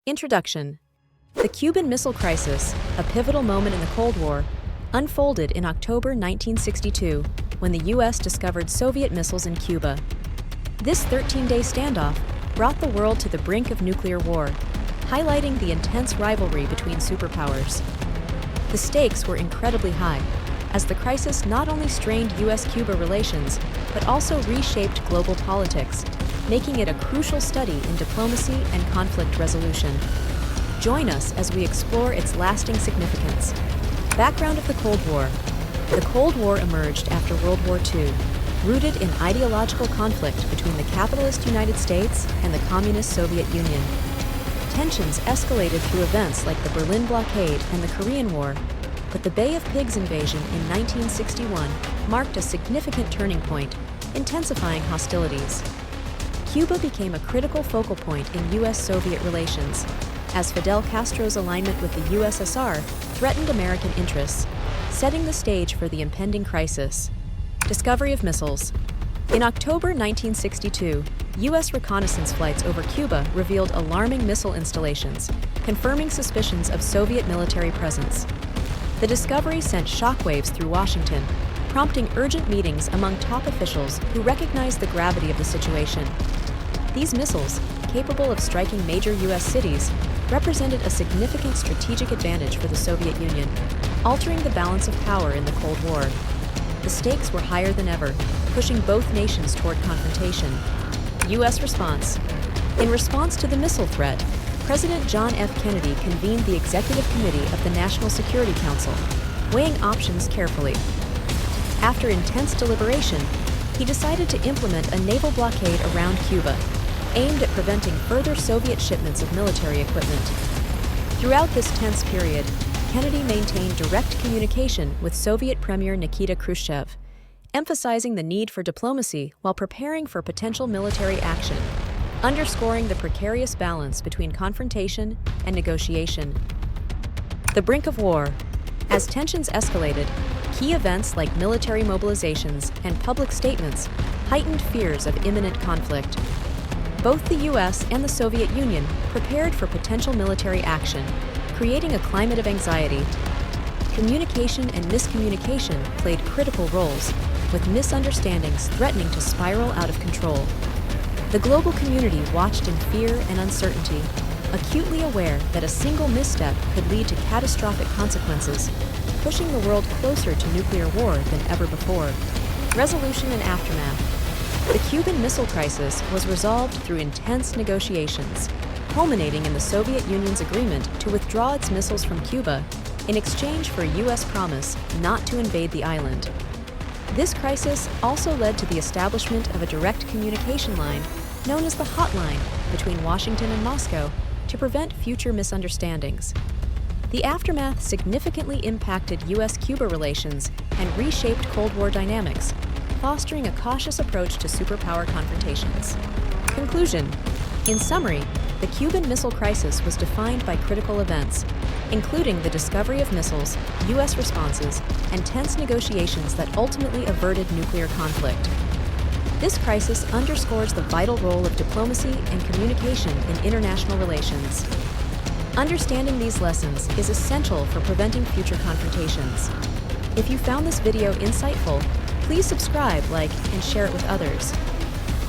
Introduction. The Cuban Missile Crisis, a pivotal moment in the Cold War, unfolded in October 1962 when the U.S. discovered Soviet missiles in Cuba. This 13-day standoff brought the world to the brink of nuclear war, highlighting the intense rivalry between superpowers. The stakes were incredibly high, as the crisis not only strained U.S.-Cuba relations, but also reshaped global politics, making it a crucial study in diplomacy and conflict resolution. Join us as we explore its lasting significance. Background of the Cold War. The Cold War emerged after World War II, rooted in ideological conflict between the capitalist United States and the Communist Soviet Union. Tensions escalated through events like the Berlin blockade and the Korean War, but the Bay of Pigs invasion in 1961 marked a significant turning point, intensifying hostilities. Cuba became a critical focal point in U.S.-Soviet relations, as Fidel Castro's alignment with the USSR threatened American interests, setting the stage for the impending crisis. Discovery of missiles. In October 1962, U.S. reconnaissance flights over Cuba revealed alarming missile installations, confirming suspicions of Soviet military presence. The discovery sent shockwaves through Washington, prompting urgent meetings among top officials who recognized the gravity of the situation. These missiles, capable of striking major U.S. cities, represented a significant strategic advantage for the Soviet Union, altering the balance of power in the Cold War. The stakes were higher than ever, pushing both nations toward confrontation. U.S. response. In response to the missile threat, President John F. Kennedy convened the Executive Committee of the National Security Council, weighing options carefully. After intense deliberation, he decided to implement a naval blockade around Cuba, aimed at preventing further Soviet shipments of military equipment. Throughout this tense period, Kennedy maintained direct communication with Soviet Premier Nikita Khrushchev, emphasizing the need for diplomacy while preparing for potential military action, underscoring the precarious balance between confrontation and negotiation. The brink of war. As tensions escalated, key events like military mobilizations and public statements heightened fears of imminent conflict. Both the U.S. and the Soviet Union prepared for potential military action, creating a climate of anxiety. Communication and miscommunication played critical roles, with misunderstandings threatening to spiral out of control. The global community watched in fear and uncertainty, acutely aware that a single misstep could lead to catastrophic consequences, pushing the world closer to nuclear war than ever before. Resolution and aftermath. The Cuban Missile Crisis was resolved through intense negotiations, culminating in the Soviet Union's agreement to withdraw its missiles from Cuba in exchange for a U.S. promise not to invade the island. This crisis also led to the establishment of a direct communication line known as the Hotline between Washington and Moscow to prevent future misunderstandings. The aftermath significantly impacted U.S.-Cuba relations and reshaped Cold War dynamics, fostering a cautious approach to superpower confrontations. Conclusion. In summary, the Cuban Missile Crisis was defined by critical events, including the discovery of missiles, U.S. responses, and tense negotiations that ultimately averted nuclear conflict. This crisis underscores the vital role of diplomacy and communication in international relations. Understanding these lessons is essential for preventing future confrontations. If you found this video insightful, please subscribe, like, and share it with others.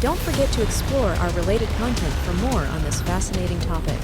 Don't forget to explore our related content for more on this fascinating topic.